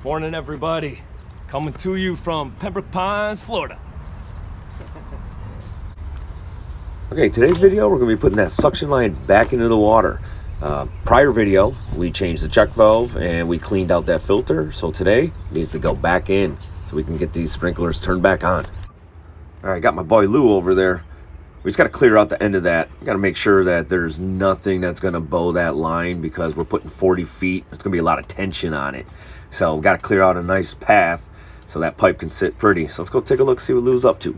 Morning, everybody. Coming to you from Pembroke Pines, Florida. Okay, today's video, we're going to be putting that suction line back into the water. Prior video, we changed the check valve and we cleaned out that filter. So today, it needs to go back in so we can get these sprinklers turned back on. All right, got my boy Lou over there. We just got to clear out the end of that. We got to make sure that there's nothing that's going to bow that line because we're putting 40 feet. There's going to be a lot of tension on it. So we got to clear out a nice path so that pipe can sit pretty. So let's go take a look, see what Lou's up to.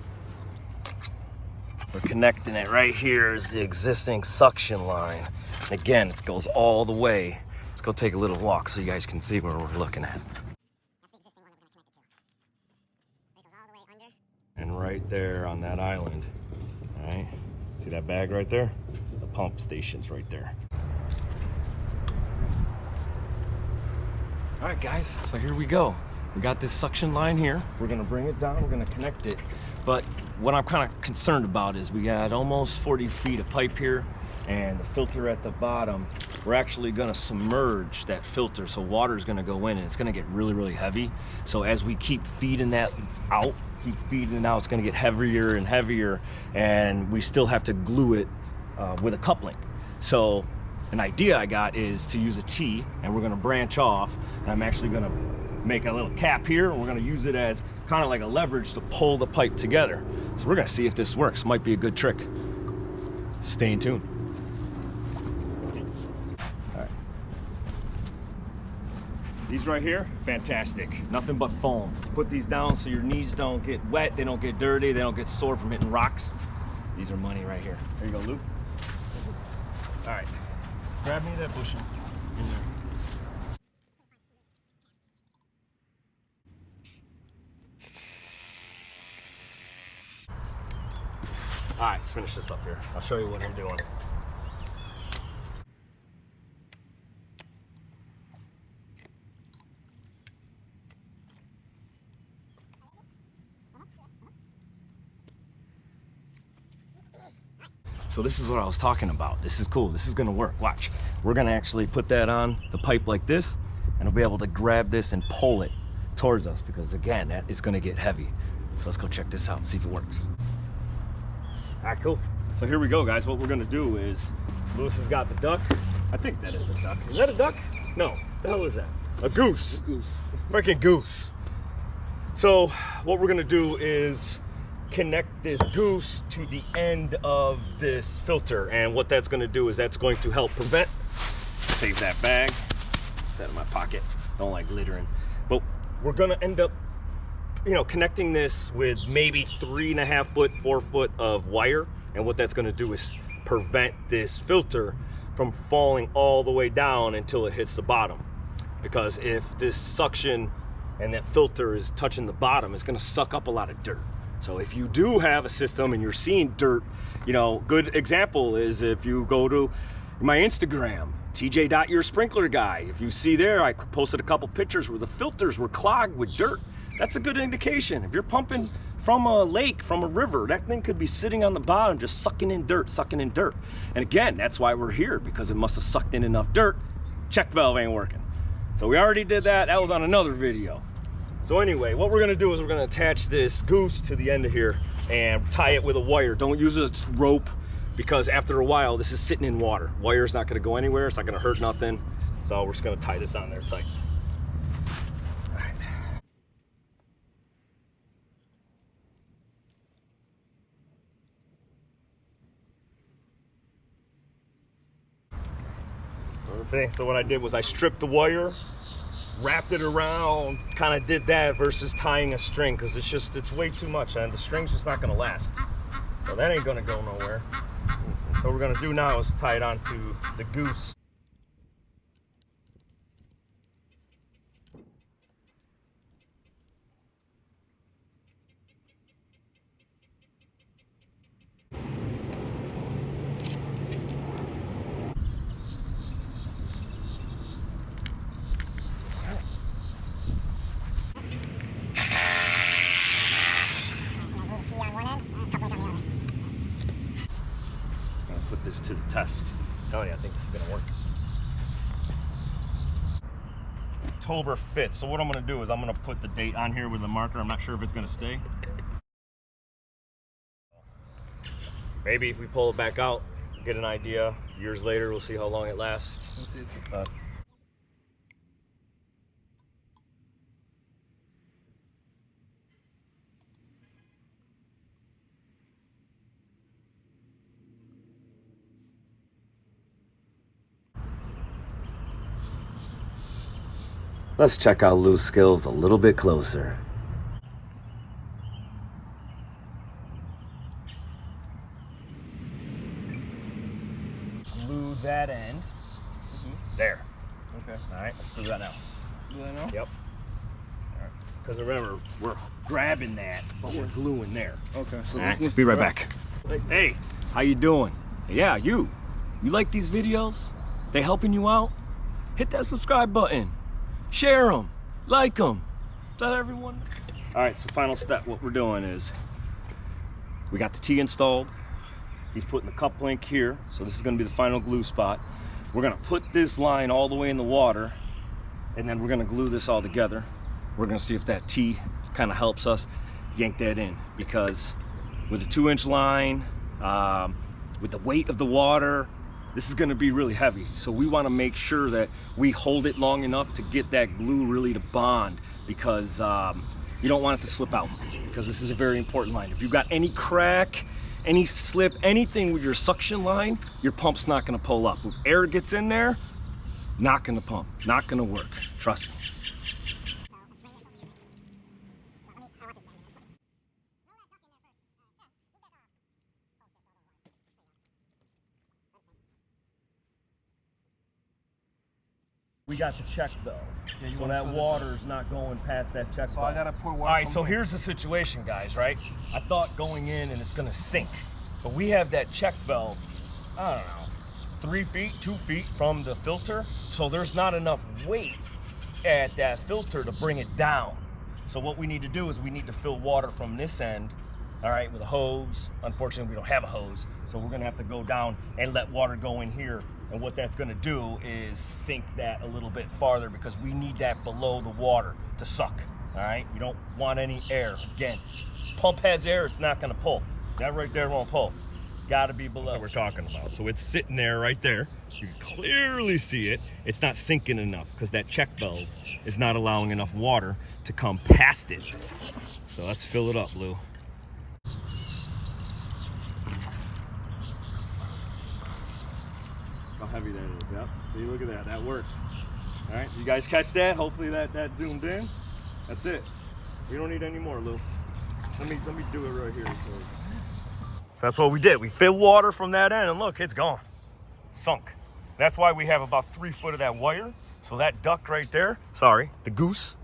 We're connecting it right here is the existing suction line. And again, it goes all the way. Let's go take a little walk so you guys can see where we're looking at. And right there on that island, all right, see that bag right there? The pump station's right there. All right, guys, so here we go. We got this suction line here. We're gonna bring it down, we're gonna connect it. But what I'm kind of concerned about is we got almost 40 feet of pipe here and the filter at the bottom. We're actually gonna submerge that filter, so water's gonna go in and it's gonna get really, really heavy. So as we keep feeding that out, it's gonna get heavier and heavier, and we still have to glue it with a coupling. So an idea I got is to use a T, and we're gonna branch off, and I'm actually gonna make a little cap here, and we're gonna use it as kind of like a leverage to pull the pipe together. So we're gonna see if this works. Might be a good trick. Stay in tune. All right. These right here, fantastic. Nothing but foam. Put these down so your knees don't get wet, they don't get dirty, they don't get sore from hitting rocks. These are money right here. There you go, Luke. All right, grab me that bushing in there. All right, let's finish this up here. I'll show you what I'm doing. So this is what I was talking about. This is cool. This is gonna work. Watch. We're gonna actually put that on the pipe like this, and we'll be able to grab this and pull it towards us because, again, that is gonna get heavy. So let's go check this out and see if it works. All right, cool. So here we go, guys. What we're gonna do is, Lewis has got the duck. I think that is a duck. Is that a duck? No. The hell is that? A goose. A goose. Freaking goose. So what we're gonna do is connect this goose to the end of this filter, and what that's gonna do is that's going to help prevent, save that bag, put that in my pocket, don't like littering, but we're gonna end up, you know, connecting this with maybe 3.5 foot, 4 foot of wire, and what that's gonna do is prevent this filter from falling all the way down until it hits the bottom. Because if this suction and that filter is touching the bottom, it's gonna suck up a lot of dirt. So if you do have a system and you're seeing dirt, you know, good example is if you go to my Instagram, tj.yoursprinklerguy. If you see there, I posted a couple pictures where the filters were clogged with dirt. That's a good indication. If you're pumping from a lake, from a river, that thing could be sitting on the bottom just sucking in dirt, sucking in dirt. And again, that's why we're here, because it must have sucked in enough dirt. Check valve ain't working. So we already did that. That was on another video. So anyway, what we're gonna do is we're gonna attach this goose to the end of here and tie it with a wire. Don't use a rope, because after a while, this is sitting in water. Wire's not gonna go anywhere, it's not gonna hurt nothing. So we're just gonna tie this on there tight. All right. So what I did was I stripped the wire, wrapped it around, kind of did that versus tying a string, because it's way too much and the string's just not going to last. So that ain't going to go nowhere. So what we're going to do now is tie it onto the goose. This to the test. I'm telling you, I think this is gonna work. October 5th. So what I'm gonna do is I'm gonna put the date on here with a marker. I'm not sure if it's gonna stay. Maybe if we pull it back out, get an idea. Years later, we'll see how long it lasts. We'll see. Let's check out Lou's skills a little bit closer. Glue that end. There. Okay. All right, let's do that now. Do that now? Yep. Because remember, we're grabbing that, but we're gluing there. Okay. So All right, this be right back. Hey, how you doing? Yeah, you like these videos? They helping you out? Hit that subscribe button. Share them, like them, let everyone. All right, so final step, what we're doing is we got the tee installed. He's putting the cup link here, so this is gonna be the final glue spot. We're gonna put this line all the way in the water, and then we're gonna glue this all together. We're gonna see if that tee kind of helps us yank that in, because with a 2-inch line, with the weight of the water, this is gonna be really heavy. So we wanna make sure that we hold it long enough to get that glue really to bond, because you don't want it to slip out, because this is a very important line. If you've got any crack, any slip, anything with your suction line, your pump's not gonna pull up. If air gets in there, not gonna pump, not gonna work, trust me. We got the check valve, Yeah, so that water's not going past that check valve. So I gotta pour water. All right, from so here. here's the situation, guys, right? I thought going in and it's gonna sink, but we have that check valve, I don't know, 3 feet, 2 feet from the filter, so there's not enough weight at that filter to bring it down. So what we need to do is we need to fill water from this end, all right, with a hose. Unfortunately, we don't have a hose, so we're gonna have to go down and let water go in here. And what that's gonna do is sink that a little bit farther, because we need that below the water to suck, all right? You don't want any air. Again, pump has air, it's not gonna pull. That right there won't pull. Gotta be below. That's what we're talking about. So it's sitting there right there. You can clearly see it. It's not sinking enough because that check valve is not allowing enough water to come past it. So let's fill it up, Lou. How heavy that is, yep. See, look at that, that works. All right, you guys catch that? Hopefully that zoomed in. That's it. We don't need any more, Lou. Let me do it right here. So that's what we did. We filled water from that end, and look, it's gone. Sunk. That's why we have about 3 foot of that wire. So that duck right there, sorry, the goose,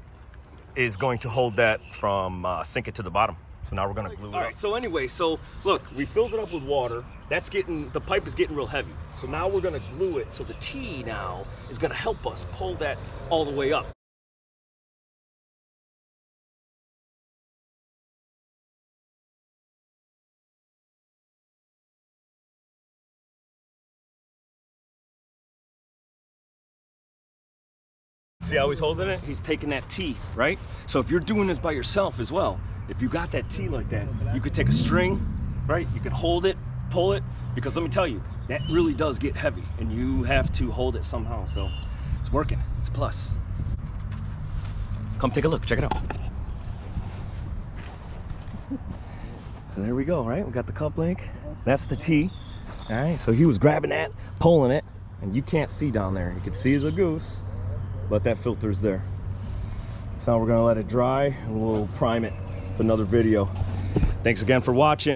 is going to hold that from sinking to the bottom. So now we're gonna glue it up. All right, so anyway, so look, we filled it up with water. That's getting, the pipe is getting real heavy. So now we're gonna glue it. So the tee now is gonna help us pull that all the way up. See how he's holding it? He's taking that tee, right? So if you're doing this by yourself as well, if you got that tee like that, you could take a string, right? You could hold it, pull it, because let me tell you, that really does get heavy and you have to hold it somehow. So it's working, it's a plus. Come take a look, check it out. So there we go, right? We got the cup link. That's the tee. All right, so he was grabbing that, pulling it, and you can't see down there. You can see the goose, but that filter's there. So now we're gonna let it dry and we'll prime it. It's another video. Thanks again for watching.